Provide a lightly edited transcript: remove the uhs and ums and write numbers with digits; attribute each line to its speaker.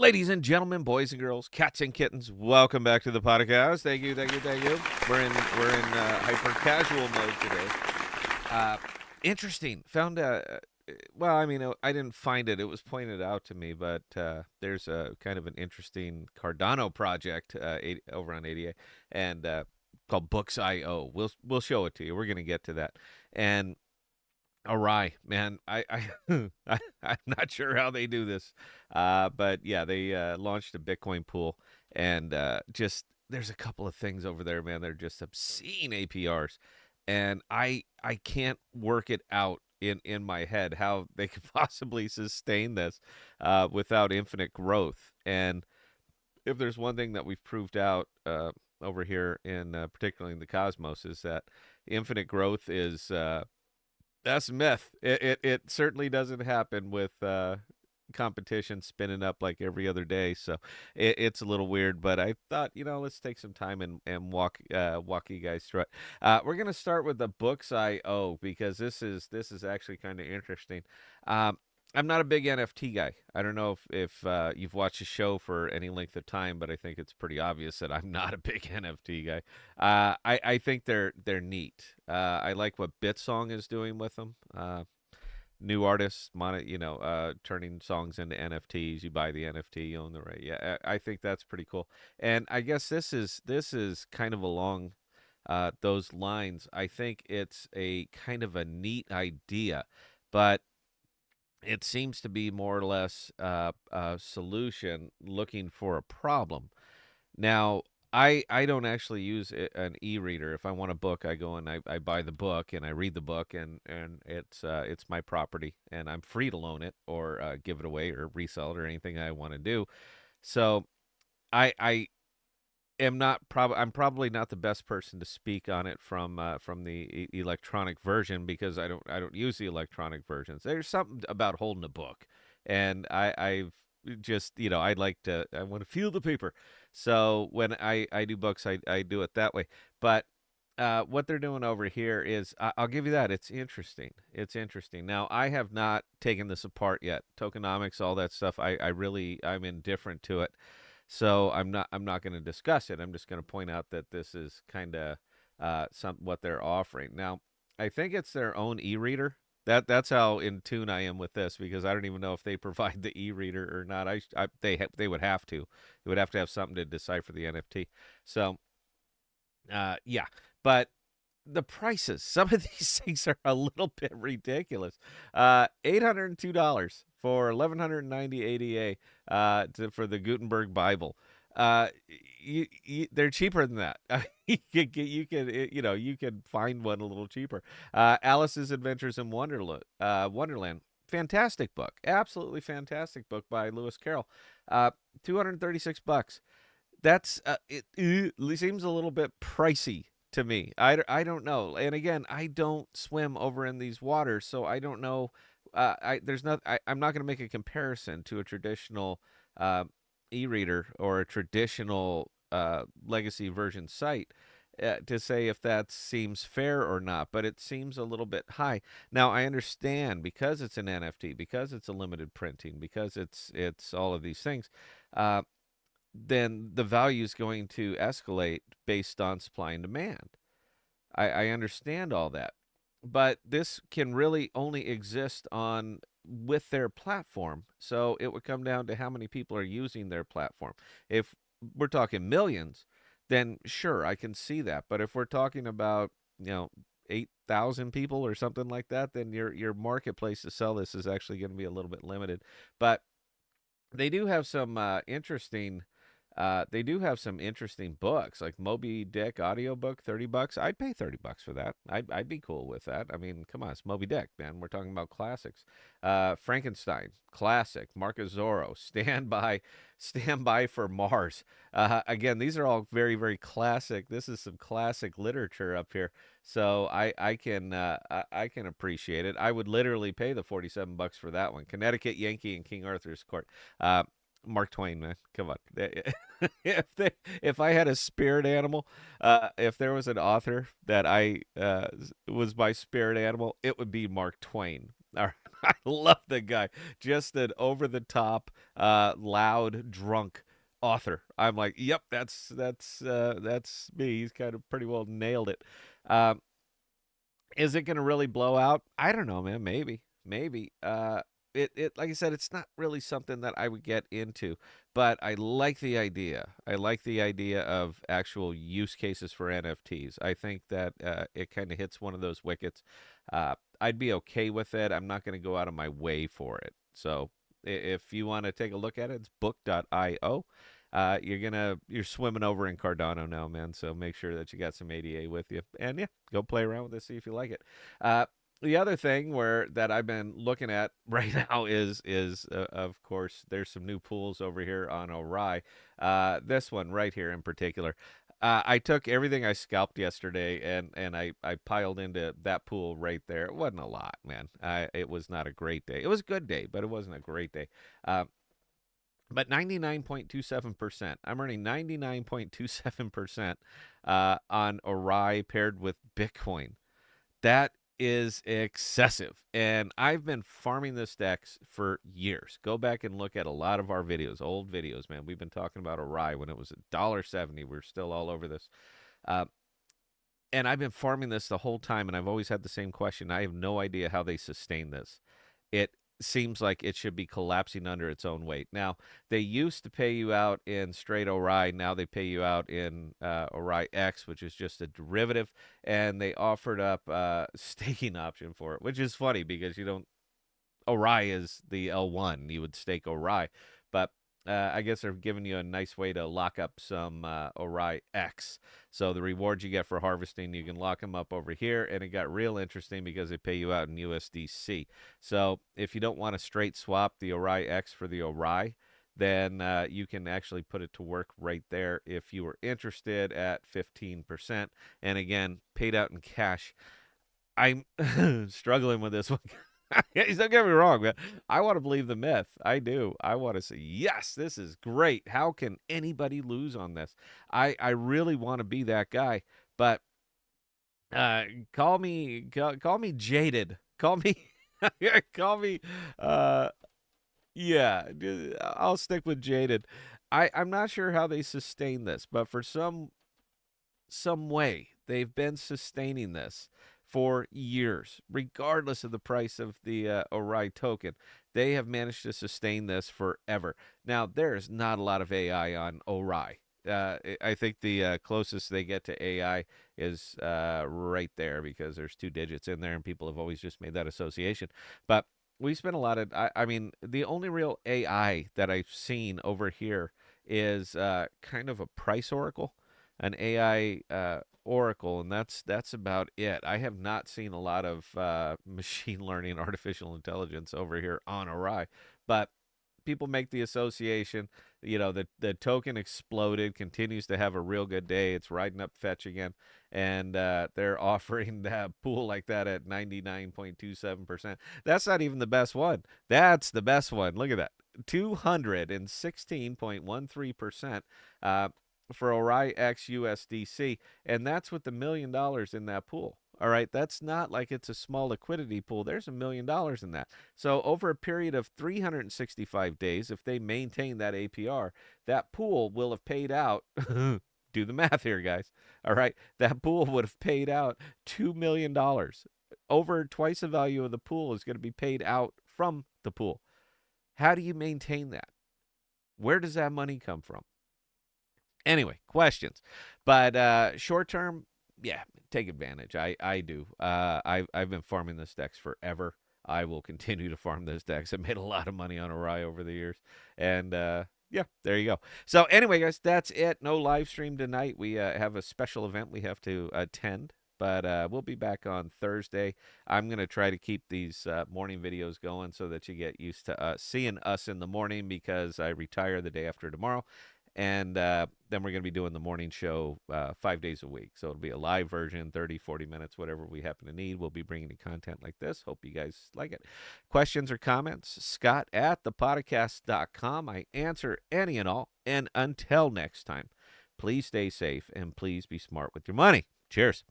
Speaker 1: Ladies and gentlemen, boys and girls, cats and kittens, welcome back to the podcast. Thank you. We're in hyper casual mode today. Interesting. Found I didn't find it. It was pointed out to me, but there's a kind of an interesting Cardano project over on ADA and called BookIO. We'll show it to you. We're gonna get to that. And ORAI, man, I'm not sure how they do this, but yeah, they launched a Bitcoin pool, and just there's a couple of things over there, man. They're just obscene APRs, and I can't work it out in my head how they could possibly sustain this without infinite growth. And if there's one thing that we've proved out over here in particularly in the Cosmos is that infinite growth is that's myth. It certainly doesn't happen with competition spinning up like every other day. So it's a little weird, but I thought, let's take some time and walk you guys through it. We're gonna start with the BookIO because this is actually kind of interesting. Um, I'm not a big NFT guy. I don't know if you've watched the show for any length of time, but I think it's pretty obvious that I'm not a big NFT guy. I think they're neat. I like what Bitsong is doing with them. New artists, turning songs into NFTs. You buy the NFT, you own the right. Yeah, I think that's pretty cool. And I guess this is kind of along those lines. I think it's a kind of a neat idea, but it seems to be more or less a solution looking for a problem. Now, I don't actually use an e-reader. If I want a book, I go and I buy the book and I read the book, and it's my property, and I'm free to loan it or give it away or resell it or anything I want to do. So I I'm probably not the best person to speak on it from the electronic version because I don't use the electronic versions. There's something about holding a book, and I've just I want to feel the paper. So when I do books, I do it that way. But what they're doing over here is I'll give you that it's interesting. It's interesting. Now I have not taken this apart yet. Tokenomics, all that stuff. I'm indifferent to it. So I'm not going to discuss it. I'm just going to point out that this is kind of some what they're offering. Now, I think it's their own e-reader. That's how in tune I am with this because I don't even know if they provide the e-reader or not. They would have to. They would have to have something to decipher the NFT. So yeah, but the prices, some of these things are a little bit ridiculous. $802 for 1190 ADA for the Gutenberg Bible. Uh, they're cheaper than that. You can find one a little cheaper. Alice's Adventures in Wonderland. Fantastic book, absolutely fantastic book by Lewis Carroll. 236 bucks. That's it seems a little bit pricey to me. I don't know. And again, I don't swim over in these waters, so I don't know. I'm not going to make a comparison to a traditional e-reader or a traditional legacy version site to say if that seems fair or not, but it seems a little bit high. Now I understand because it's an NFT, because it's a limited printing, because it's all of these things. Uh, then the value is going to escalate based on supply and demand. I understand all that. But this can really only exist on with their platform. So it would come down to how many people are using their platform. If we're talking millions, then sure, I can see that. But if we're talking about, 8,000 people or something like that, then your marketplace to sell this is actually going to be a little bit limited. But they do have some interesting books like Moby Dick audiobook, $30. I'd pay $30 for that. I'd be cool with that. I mean, come on, it's Moby Dick, man. We're talking about classics. Frankenstein, classic. Marcus Zorro, Stand By for Mars. Again, these are all very, very classic. This is some classic literature up here. So I can appreciate it. I would literally pay the $47 for that one. Connecticut Yankee and King Arthur's Court. Mark Twain, man, come on. If I had a spirit animal, if there was an author that I was my spirit animal, it would be Mark Twain. All right. I love the guy. Just an over the top, loud, drunk author. I'm like, yep, that's me. He's kind of pretty well nailed it. Um, is it going to really blow out? I don't know, man. Maybe. It like I said, it's not really something that I would get into, but I like the idea. I like the idea of actual use cases for NFTs. I think that it kind of hits one of those wickets. I'd be okay with it. I'm not going to go out of my way for it. So if you want to take a look at it, it's book.io. You're swimming over in Cardano now, man. So make sure that you got some ADA with you, and yeah, go play around with it, see if you like it. The other thing where that I've been looking at right now is of course there's some new pools over here on ORAI. This one right here in particular. I took everything I scalped yesterday and I piled into that pool right there. It wasn't a lot, man. It was not a great day. It was a good day, but it wasn't a great day. But 99.27%. I'm earning 99.27% on ORAI paired with Bitcoin. That is excessive. And I've been farming this DEX for years. Go back and look at a lot of our videos, old videos, man. We've been talking about ORAI when it was $1.70. We're still all over this. Uh, and I've been farming this the whole time, and I've always had the same question. I have no idea how they sustain this. It seems like it should be collapsing under its own weight. Now, they used to pay you out in straight ORAI. Now they pay you out in ORAI X, which is just a derivative. And they offered up a staking option for it, which is funny because you don't ORAI is the L1. You would stake ORAI. But I guess they're giving you a nice way to lock up some ORAI X. So the rewards you get for harvesting, you can lock them up over here. And it got real interesting because they pay you out in USDC. So if you don't want to straight swap the ORAI X for the ORAI, then you can actually put it to work right there if you were interested at 15%. And again, paid out in cash. I'm struggling with this one. Don't get me wrong, man. I want to believe the myth. I do. I want to say, yes, this is great. How can anybody lose on this? I really want to be that guy. But uh, call me jaded. Call me call me uh yeah, I'll stick with jaded. I'm not sure how they sustain this, but for some way they've been sustaining this for years, regardless of the price of the ORAI token. They have managed to sustain this forever. Now, there's not a lot of AI on ORAI. I think the closest they get to AI is right there because there's two digits in there, and people have always just made that association. But we spent a lot of, I mean, the only real AI that I've seen over here is kind of a price oracle, an AI oracle, and that's about it. I have not seen a lot of machine learning, artificial intelligence over here on ORAI, but people make the association. You know, the token exploded, continues to have a real good day. It's riding up fetch again, and they're offering that pool like that at 99.27%. That's not even the best one. That's the best one. Look at that. 216.13%. For ORAI X USDC, and that's with $1 million in that pool. All right, that's not like it's a small liquidity pool. There's $1 million in that. So over a period of 365 days, if they maintain that APR, that pool will have paid out. Do the math here, guys. All right, that pool would have paid out $2 million. Over twice the value of the pool is going to be paid out from the pool. How do you maintain that? Where does that money come from? Anyway, questions. But short term, yeah, take advantage. I do. I've been farming this DEX forever. I will continue to farm this DEX. I made a lot of money on ORAI over the years. And yeah, there you go. So anyway, guys, that's it. No live stream tonight. We have a special event we have to attend. But we'll be back on Thursday. I'm going to try to keep these morning videos going so that you get used to seeing us in the morning because I retire the day after tomorrow. And then we're going to be doing the morning show 5 days a week. So it'll be a live version, 30, 40 minutes, whatever we happen to need. We'll be bringing you content like this. Hope you guys like it. Questions or comments? Scott at thepodcast.com. I answer any and all. And until next time, please stay safe and please be smart with your money. Cheers.